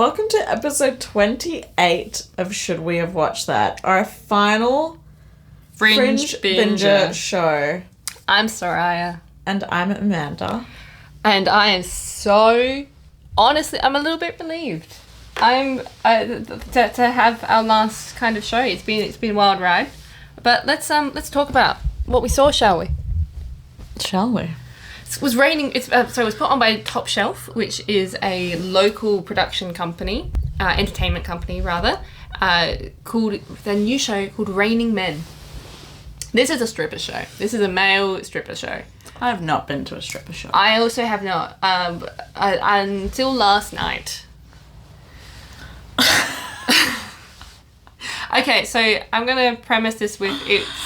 Welcome to episode 28 of Should We Have Watched That? Our final Fringe Binger show. I'm Soraya. And I'm Amanda. And I am so... Honestly, I'm a little bit relieved. I'm... to have our last kind of show. It's been a wild ride. But let's talk about what we saw, shall we? Shall we? It was raining. It was put on by Top Shelf, which is a local production company, entertainment company rather, called the new show called Raining Men. This is a stripper show. This is a male stripper show. I have not been to a stripper show. I also have not, until last night. Okay, so I'm going to premise this with...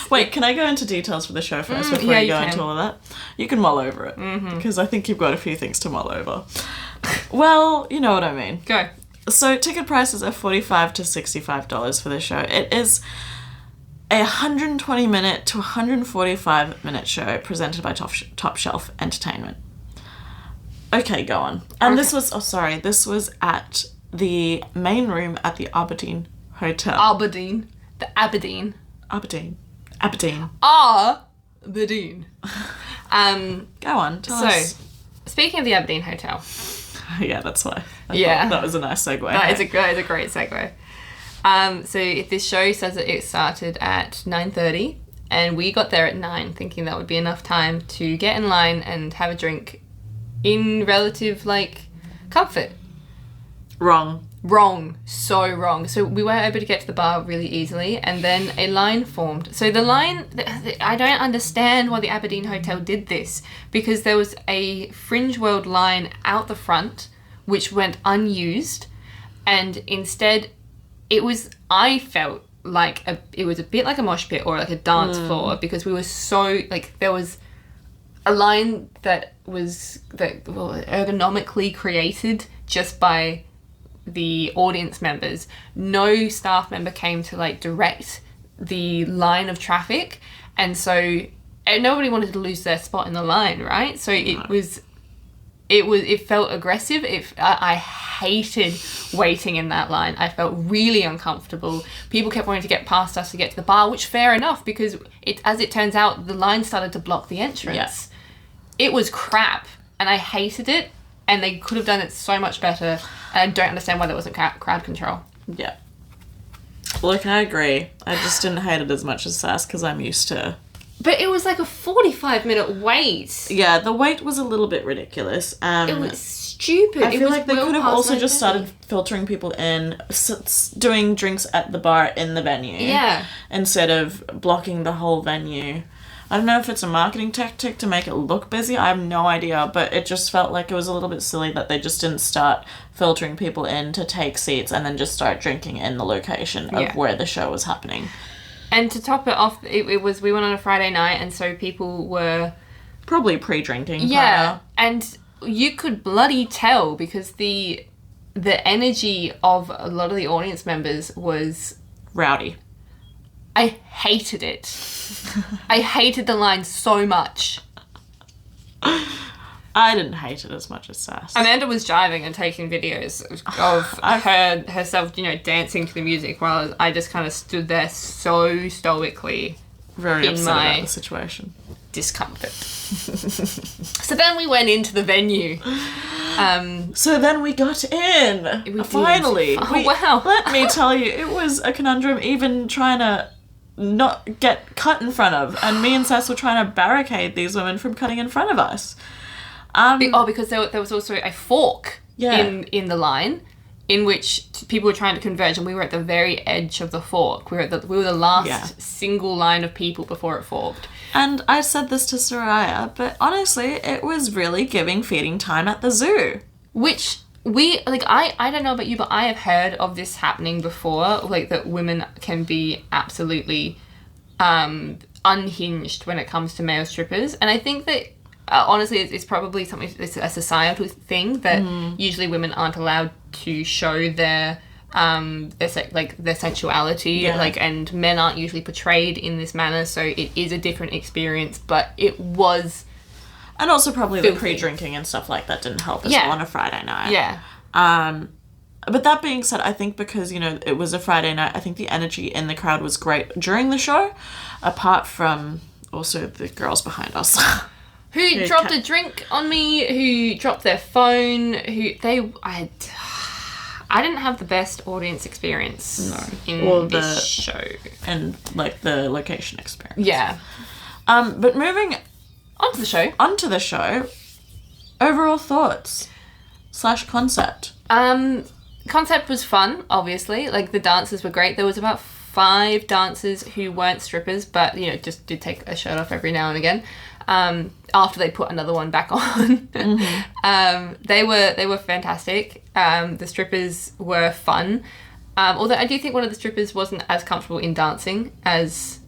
Wait, can I go into details for the show first before you go into all of that? You can mull over it, because I think you've got a few things to mull over. Well, you know what I mean. Go. So ticket prices are $45 to $65 for the show. It is a 120-minute to 145-minute show presented by Top Shelf Entertainment. Okay, go on. And this was at the main room at the Aberdeen Hotel. Aberdeen. Aberdeen. Aberdeen. Go on, tell us. Speaking of the Aberdeen Hotel. Yeah, that's why. I thought that was a nice segue. That is a great segue. So if this show says that it started at 9:30, and we got there at 9, thinking that would be enough time to get in line and have a drink in relative, comfort. Wrong. So wrong. So we were able to get to the bar really easily, and then a line formed. So the line, I don't understand why the Aberdeen Hotel did this, because there was a Fringe World line out the front, which went unused, and instead I felt like it was a bit like a mosh pit or like a dance floor, because we were so, there was a line that was ergonomically created just by the audience members. No staff member came to direct the line of traffic, and so nobody wanted to lose their spot in the line, right? So it felt aggressive. I hated waiting in that line. I felt really uncomfortable. People kept wanting to get past us to get to the bar, which fair enough, because as it turns out, the line started to block the entrance. Yeah. It was crap, and I hated it, and they could have done it so much better, and I don't understand why there wasn't crowd control. Yeah. Look, I agree. I just didn't hate it as much as Sass, because I'm used to... But it was like a 45-minute wait. Yeah, the wait was a little bit ridiculous. It was stupid. I feel like they could have also just started filtering people in, doing drinks at the bar in the venue. Yeah. Instead of blocking the whole venue. I don't know if it's a marketing tactic to make it look busy. I have no idea, but it just felt like it was a little bit silly that they just didn't start filtering people in to take seats and then just start drinking in the location of where the show was happening. And to top it off, we went on a Friday night, and so people were... probably pre-drinking. Yeah, and you could bloody tell, because the energy of a lot of the audience members was... rowdy. I hated it. I hated the line so much. I didn't hate it as much as Sass. Amanda was jiving and taking videos of herself, dancing to the music, while I just kind of stood there so stoically. Very upset about the situation. Discomfort. So then we went into the venue. So then we got in. Finally. Wow. Let me tell you, it was a conundrum even trying to not get cut in front of. And me and Sass were trying to barricade these women from cutting in front of us. Because there was also a fork in the line, in which people were trying to converge, and we were at the very edge of the fork. We were the last single line of people before it forked. And I said this to Soraya, but honestly, it was really giving feeding time at the zoo. Which I don't know about you, but I have heard of this happening before, that women can be absolutely unhinged when it comes to male strippers, and I think that honestly, it's probably something. It's a societal thing that usually women aren't allowed to show their sensuality, and men aren't usually portrayed in this manner. So it is a different experience, but it was And also probably the pre-drinking and stuff like that didn't help as well on a Friday night. Yeah. But that being said, I think because, you know, it was a Friday night, I think the energy in the crowd was great during the show, apart from also the girls behind us. Who dropped a drink on me, who dropped their phone, I didn't have the best audience experience in this show. And, like, the location experience. Yeah. But moving onto the show, overall thoughts / concept. Concept was fun, obviously. Like, the dancers were great. There was about 5 dancers who weren't strippers, but, you know, just did take a shirt off every now and again. After they put another one back on. They were fantastic. The strippers were fun. Although I do think one of the strippers wasn't as comfortable in dancing as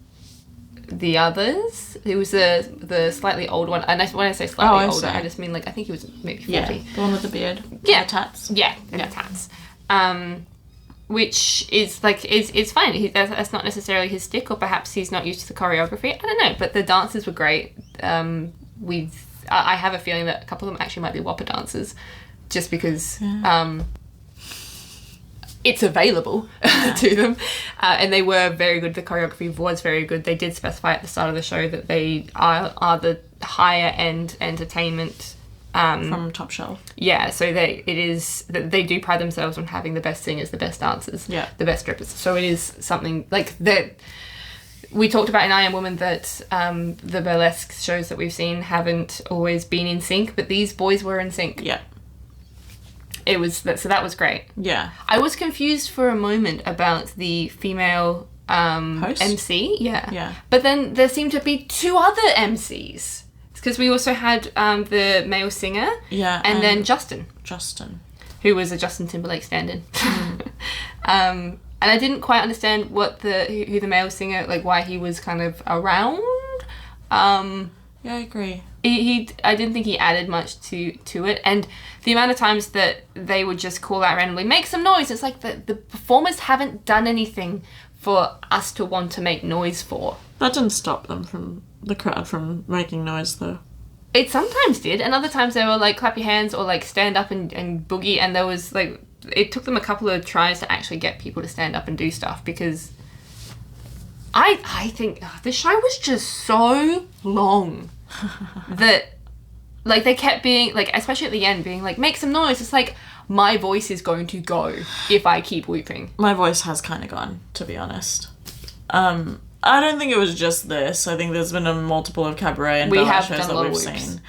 the others. It was the slightly old one. And when I say slightly older, I just mean, like, I think he was maybe 40. Yeah, the one with the beard. Yeah. And the tats. Yeah, and the tats. Which is, like, is fine. That's not necessarily his stick, or perhaps he's not used to the choreography. I don't know, but the dancers were great. I have a feeling that a couple of them actually might be Whopper dancers, just because it's available to them. And they were very good. The choreography was very good. They did specify at the start of the show that they are the higher end entertainment from Top Shelf. Yeah, so they do pride themselves on having the best singers, the best dancers, the best strippers. So it is something like that. We talked about in I Am Woman that the burlesque shows that we've seen haven't always been in sync, but these boys were in sync. Yeah. So that was great. Yeah. I was confused for a moment about the female host? MC. Yeah. Yeah. But then there seemed to be 2 other MCs. Because we also had the male singer. Yeah. And then Justin. Who was a Justin Timberlake stand-in. And I didn't quite understand who the male singer, like, why he was kind of around. Yeah, I agree. I didn't think he added much to it, and the amount of times that they would just call out randomly, make some noise. It's like the performers haven't done anything for us to want to make noise for. That didn't stop them from the crowd from making noise, though. It sometimes did, and other times they were like, clap your hands, or like stand up and boogie, and there was like, it took them a couple of tries to actually get people to stand up and do stuff, because I think the show was just so long that, like, they kept being, like, especially at the end, being like, make some noise. It's like, my voice is going to go if I keep whooping. My voice has kind of gone, to be honest. I don't think it was just this. I think there's been a multiple of cabaret and ballet shows that we've seen.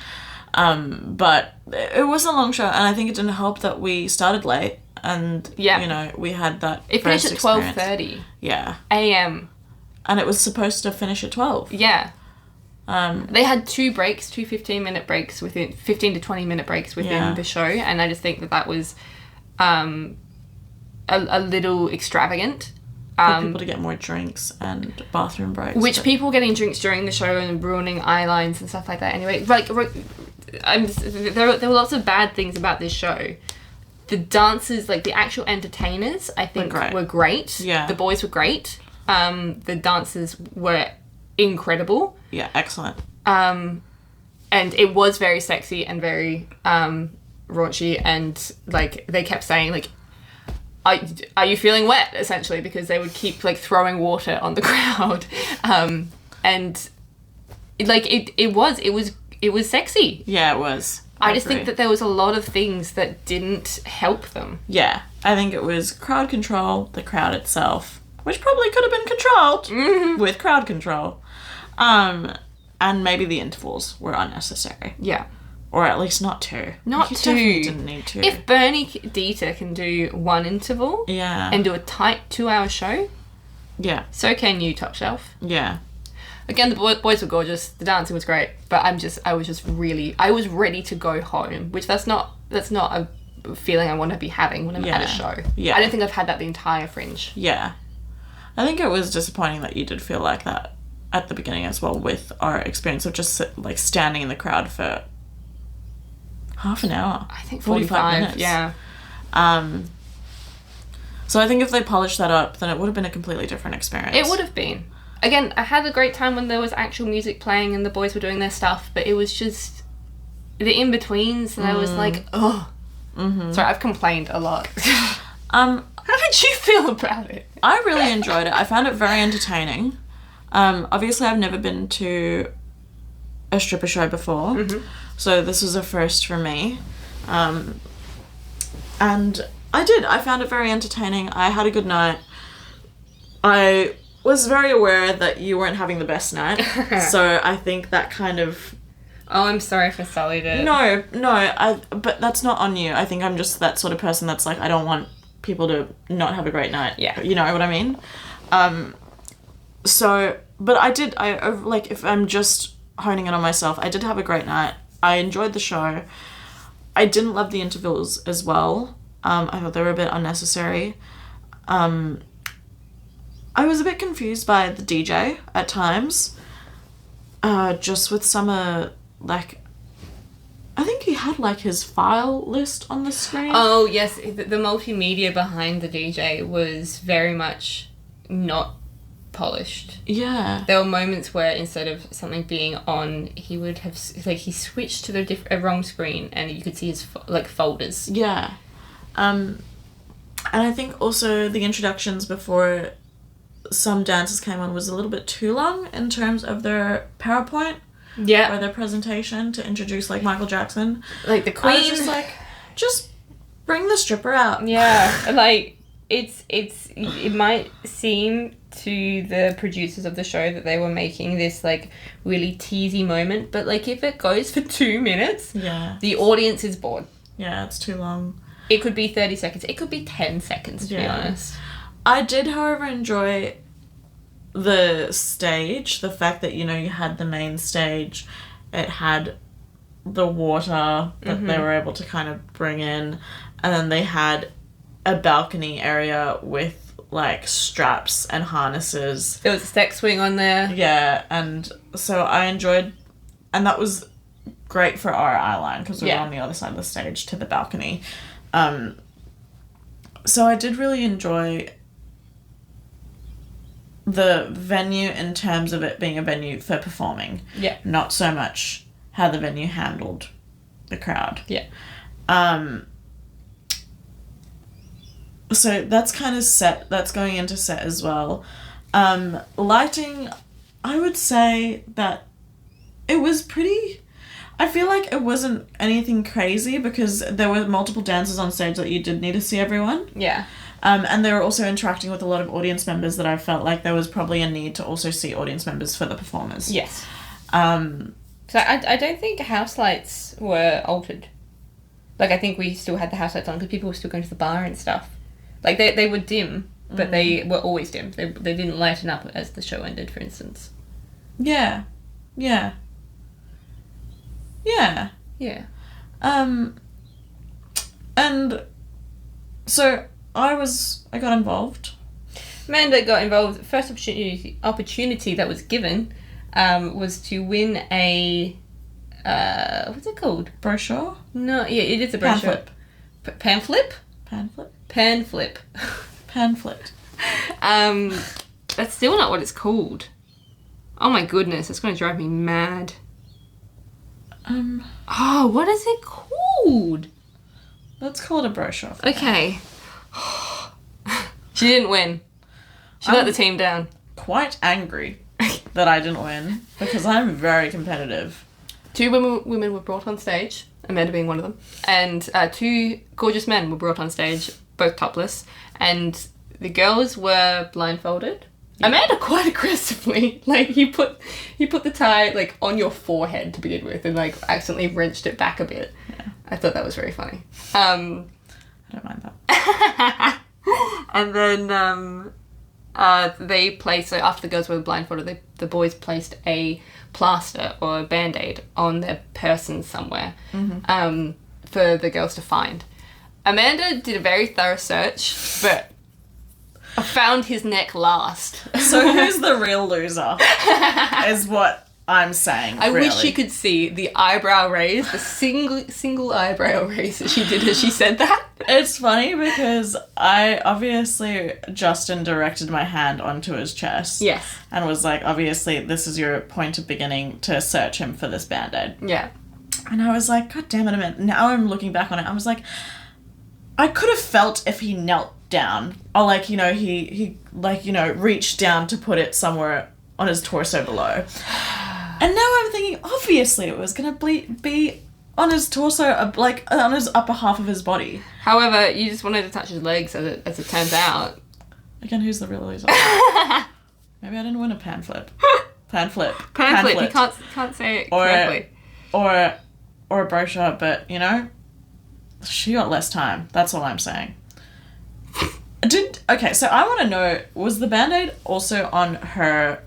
But it was a long show, and I think it didn't help that we started late, and, you know, we had that It finished at 12:30 a.m. And it was supposed to finish at 12. Yeah. They had 2 breaks, 2 15-minute breaks, 15 to 20-minute breaks within the show, and I just think that was a little extravagant. For people to get more drinks and bathroom breaks. People getting drinks during the show and ruining eye lines and stuff like that. Anyway, like, there were lots of bad things about this show. The dancers, like, the actual entertainers, I think were great. Yeah. The boys were great. The dancers were incredible. Yeah, excellent. And it was very sexy and very raunchy, and, like, they kept saying, like, are you feeling wet, essentially, because they would keep, like, throwing water on the crowd. And, like, it was sexy. Yeah, it was. I just think that there was a lot of things that didn't help them. Yeah, I think it was crowd control, the crowd itself, which probably could have been controlled with crowd control. And maybe the intervals were unnecessary. Yeah. Or at least not 2. Not 2. Definitely didn't need 2. If Bernie Dieter can do 1 interval and do a tight 2-hour show, so can you, Top Shelf. Yeah. Again, the boys were gorgeous. The dancing was great, but I was ready to go home, which that's not a feeling I want to be having when I'm at a show. Yeah. I don't think I've had that the entire Fringe. Yeah. I think it was disappointing that you did feel like that at the beginning as well, with our experience of just, like, standing in the crowd for half an hour. I think 45 minutes. Yeah. So I think if they polished that up, then it would have been a completely different experience. It would have been. Again, I had a great time when there was actual music playing and the boys were doing their stuff, but it was just the in-betweens, and I was like, oh. Mm-hmm. Sorry, I've complained a lot. How did you feel about it? I really enjoyed it. I found it very entertaining. Obviously, I've never been to a stripper show before, so this was a first for me. And I found it very entertaining. I had a good night. I was very aware that you weren't having the best night, so I think that kind of... Oh, I'm sorry for sullied it. No, but that's not on you. I think I'm just that sort of person that's like, I don't want people to not have a great night. Yeah. You know what I mean? But I like, if I'm just honing in on myself, I did have a great night. I enjoyed the show. I didn't love the intervals as well. I thought they were a bit unnecessary. I was a bit confused by the DJ at times. Just with some, like, I think he had, like, his file list on the screen. Oh, yes. The multimedia behind the DJ was very much not polished. Yeah. There were moments where instead of something being on, he would have, like, he switched to a wrong screen and you could see his, folders. Yeah. And I think also the introductions before some dancers came on was a little bit too long in terms of their PowerPoint. Yeah. Or their presentation to introduce, like, Michael Jackson. Like, the Queen. I was just like, just bring the stripper out. Yeah. Like, it might seem to the producers of the show that they were making this, like, really teasy moment, but, like, if it goes for 2 minutes, the audience is bored. Yeah, it's too long. It could be 30 seconds. It could be 10 seconds, to be honest. I did, however, enjoy the stage, the fact that, you know, you had the main stage, it had the water that they were able to kind of bring in, and then they had a balcony area with, like, straps and harnesses. There was a sex swing on there. Yeah, and so I enjoyed, and that was great for our eye line because we were on the other side of the stage to the balcony. So I did really enjoy the venue in terms of it being a venue for performing. Yeah. Not so much how the venue handled the crowd. Yeah. So that's kind of set. That's going into set as well. Lighting, I would say that it was pretty... I feel like it wasn't anything crazy because there were multiple dancers on stage that you did need to see everyone. Yeah. And they were also interacting with a lot of audience members that I felt like there was probably a need to also see audience members for the performers. Yes. So I don't think house lights were altered. Like, I think we still had the house lights on because people were still going to the bar and stuff. Like, they were dim, but they were always dim. They didn't lighten up as the show ended, for instance. Yeah. Yeah. Yeah. Yeah. And so I got involved. Amanda got involved. First opportunity that was given was to win a what's it called? Brochure? No, yeah, it is a brochure. Pamphlet? Pamphlet? Panflip. Pamphlet. That's still not what it's called. Oh my goodness, it's going to drive me mad. Oh, what is it called? Let's call it a brochure. Okay. She didn't win. She let the team down. Quite angry that I didn't win because I'm very competitive. 2 women were brought on stage, Amanda being one of them, and 2 gorgeous men were brought on stage, both topless, and the girls were blindfolded. Yeah. Amanda quite aggressively, like, he put the tie, like, on your forehead to begin with and, like, accidentally wrenched it back a bit. Yeah. I thought that was very funny. I don't mind that. And then they placed, so after the girls were blindfolded, the boys placed a plaster or a band-aid on their person somewhere for the girls to find. Amanda did a very thorough search, but found his neck last. So who's the real loser is what I'm saying. I really. wish you could see the eyebrow raise, the single eyebrow raise that she did as she said that. It's funny because Justin directed my hand onto his chest. Yes. And was like, obviously, this is your point of beginning to search him for this Band-Aid. Yeah. And I was like, God damn it, now I'm looking back on it. I was like, I could have felt if he knelt down. Or, like, you know, he like, you know, reached down to put it somewhere on his torso below. And now I'm thinking, obviously it was going to be on his torso, like, on his upper half of his body. However, you just wanted to touch his legs, as it turns out. Again, who's the real loser? Maybe I didn't win a pan flip. Pan flip. You can't say it correctly. Or a brochure, but, you know, she got less time. That's all I'm saying. Okay, so I want to know, was the Band-Aid also on her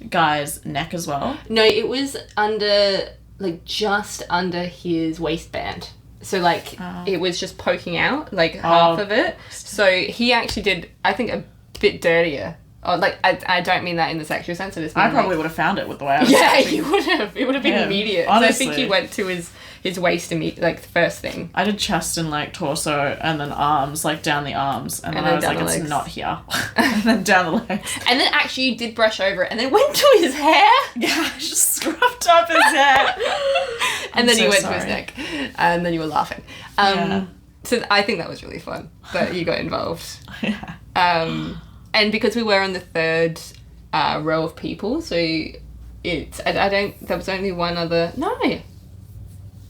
guy's neck as well? No, it was under, like, just under his waistband. So, like, it was just poking out, like, half of it. So he actually did, I think, a bit dirtier. Oh, like, I don't mean that in the sexual sense. I probably would have found it with the way I was touching. You would have. It would have been immediate. Honestly. So I think he went to his waist like, the first thing. I did chest and, like, torso and then arms, like, down the arms. And then I was like, it's not here. And then down the legs. And then actually you did brush over it and then went to his hair. Yeah, I just scrubbed up his hair. And then you went to his neck. And then you were laughing. So I think that was really fun that you got involved. Yeah. And because we were on the third row of people, so there was only one other, no,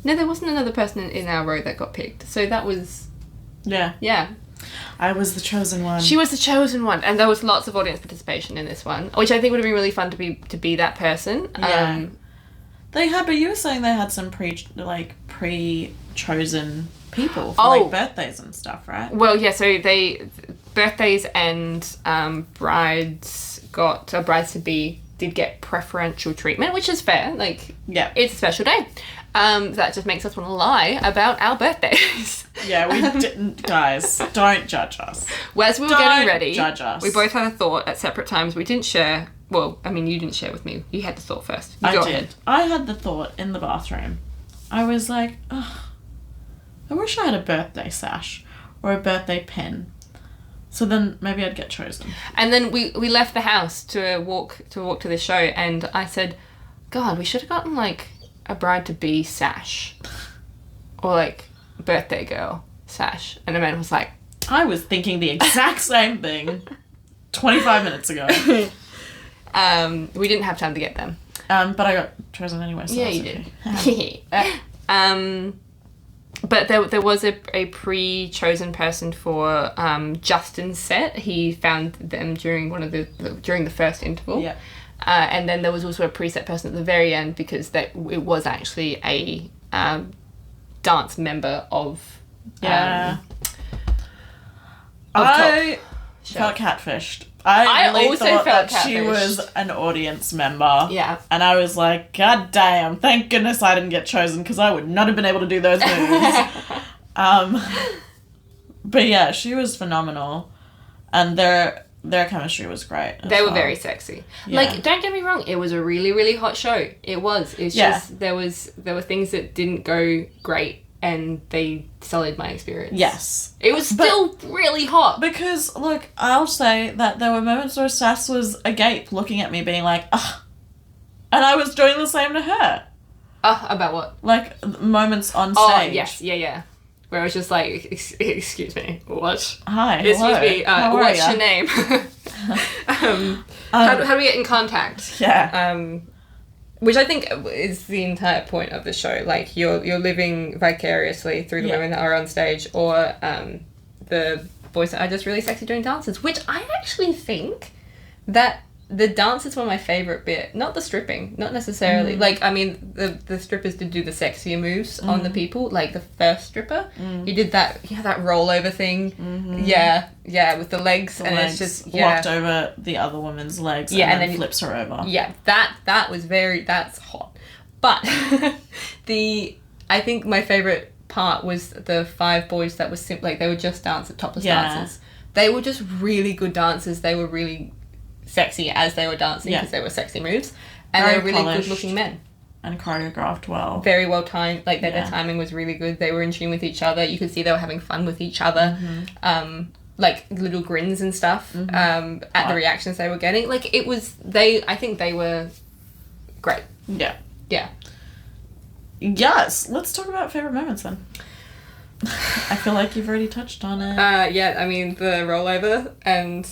there wasn't another person in our row that got picked. So that was, yeah. I was the chosen one. She was the chosen one, and there was lots of audience participation in this one, which I think would have been really fun to be that person. Yeah. They had, but you were saying they had some pre-chosen people for like birthdays and stuff, right? Well, yeah, so birthdays and brides to be did get preferential treatment, which is fair. Like, yeah, it's a special day. That just makes us want to lie about our birthdays. Yeah, we didn't, guys. Don't judge us. Well, as we were getting ready, judge us. We both had a thought at separate times. We didn't share. Well, I mean, you didn't share with me. You had the thought first. I did. I had the thought in the bathroom. I was like, ugh, I wish I had a birthday sash or a birthday pin. So then maybe I'd get chosen. And then we left the house to walk to this show, and I said, God, we should have gotten like a bride-to-be sash. Or like birthday girl sash. And Amanda was like, I was thinking the exact same thing 25 minutes ago. We didn't have time to get them. But I got chosen anyway, so yeah, you did. But there was a pre-chosen person for Justin's set. He found them during during the first interval. Yeah. And then there was also a preset person at the very end because it was actually a dance member of. Yeah. I felt catfished. I really also thought felt that she catfished. was an audience member. Yeah. And I was like, God damn, thank goodness I didn't get chosen because I would not have been able to do those moves. But yeah, she was phenomenal. And their chemistry was great. They were very sexy. Yeah. Like, don't get me wrong, it was a really, really hot show. It was. It's just there were things that didn't go great. And they sullied my experience. Yes. It was still really hot. Because, look, I'll say that there were moments where Sass was agape looking at me being like, ugh. And I was doing the same to her. About what? Like, moments on stage. Oh, yes. Yeah. Where I was just like, excuse me, what? Hi, excuse hello. me, what's your name? How do we get in contact? Yeah. Which I think is the entire point of the show. Like, you're living vicariously through the women that are on stage, or the boys that are just really sexy doing dances. Which I actually think that the dances were my favourite bit. Not the stripping, not necessarily. Like, I mean, the strippers did do the sexier moves on the people. Like, the first stripper, he did that, that rollover thing. Mm-hmm. Yeah, with the legs. It's just, walked over the other woman's legs and then flips her over. Yeah, that was that's hot. But I think my favourite part was the 5 boys that was like, they were just topless dancers. They were just really good dancers. They were really sexy as they were dancing because they were sexy moves, and they were really good looking men and choreographed well, very well timed. Like their timing was really good. They were in tune with each other. You could see they were having fun with each other. Like little grins and stuff at the reactions they were getting. Like it was I think they were great. Yes, let's talk about favorite moments then. I feel like you've already touched on it. Yeah, I mean, the rollover and,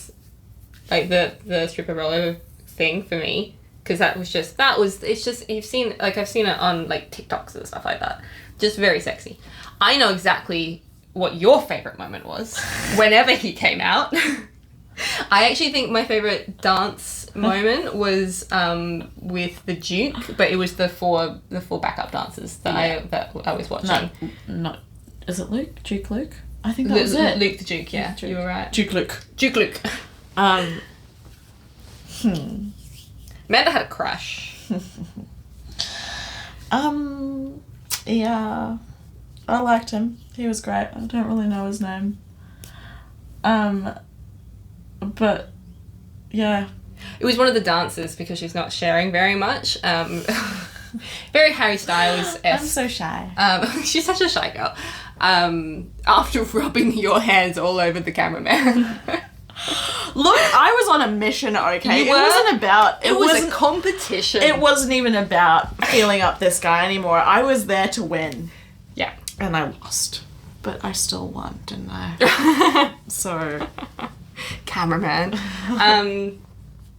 like, the stripper rollover thing for me, because it's just, you've seen, like, I've seen it on, like, TikToks and stuff like that. Just very sexy. I know exactly what your favourite moment was whenever he came out. I actually think my favourite dance moment was with the Duke, but it was the four backup dancers that I was watching. No, is it Luke? Duke Luke? I think that was it. Luke the Duke, yeah. You were right. Duke Luke. Duke Luke. Amanda had a crush. Yeah. I liked him. He was great. I don't really know his name. But, yeah. It was one of the dancers because she's not sharing very much. Very Harry Styles-esque. I'm so shy. She's such a shy girl. After rubbing your hands all over the cameraman. Look, I was on a mission, okay? You were? It was a competition. It wasn't even about feeling up this guy anymore. I was there to win. Yeah. And I lost. But I still won, didn't I? So... Cameraman.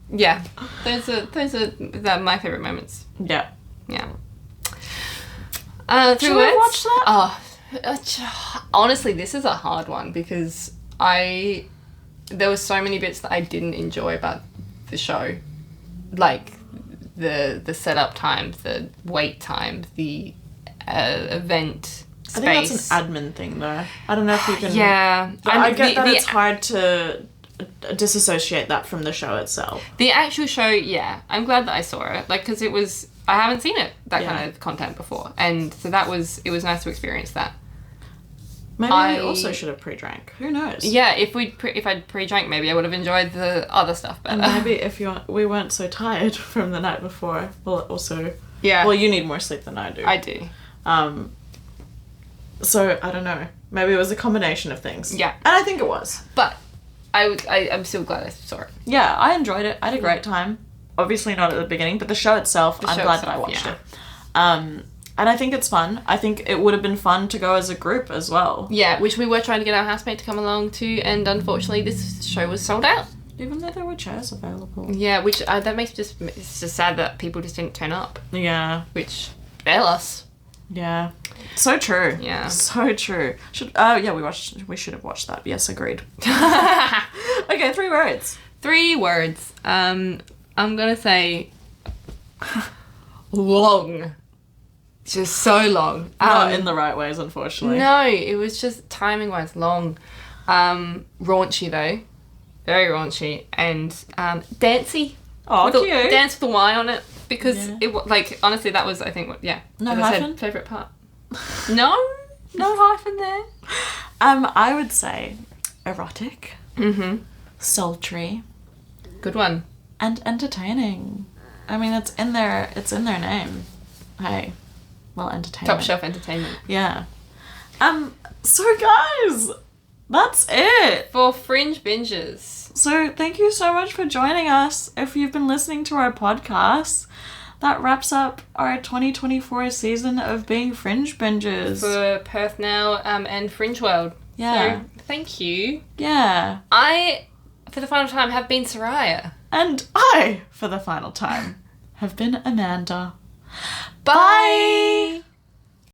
Yeah. Those are my favourite moments. Yeah. Yeah. Should we watch that? Oh, honestly, this is a hard one because there were so many bits that I didn't enjoy about the show, like the setup time, the wait time, the event space. I think that's an admin thing, though. I don't know if you can. Yeah, I get that it's hard to disassociate that from the show itself. The actual show, yeah, I'm glad that I saw it, like, because I haven't seen that kind of content before, and so it was nice to experience that. Maybe we also should have pre-drank. Who knows? Yeah, if I'd pre-drank, maybe I would have enjoyed the other stuff better. And maybe if we weren't so tired from the night before. Well, also... Yeah. Well, you need more sleep than I do. I do. So, I don't know. Maybe it was a combination of things. Yeah. And I think it was. But I'm still glad I saw it. Yeah, I enjoyed it. I had a great time. Obviously not at the beginning, but the show itself, I'm glad that I watched it. And I think it's fun. I think it would have been fun to go as a group as well. Yeah, which we were trying to get our housemate to come along to, and unfortunately this show was sold out. Even though there were chairs available. Yeah, which that makes it's just sad that people just didn't turn up. Yeah. Which, they're us. Yeah. So true. Yeah. So true. We should have watched that. Yes, agreed. Okay, 3 words. 3 words. I'm gonna say long. Just so long. Not in the right ways, unfortunately. No, it was just timing-wise long. Raunchy, though. Very raunchy. And dancey. Oh, cute. Dance with the Y on it. Because honestly, that was, I think, No hyphen? Favourite part. No hyphen there. I would say erotic. Mm-hmm. Sultry. Good one. And entertaining. I mean, it's in their name. Hey. Well, entertainment. Top shelf entertainment. Yeah. So guys, that's it. For Fringe Bingers. So thank you so much for joining us. If you've been listening to our podcast, that wraps up our 2024 season of being Fringe Bingers. For Perth Now and Fringe World. Yeah. So, thank you. Yeah. I, for the final time, have been Saraya. And I, for the final time, have been Amanda. Bye!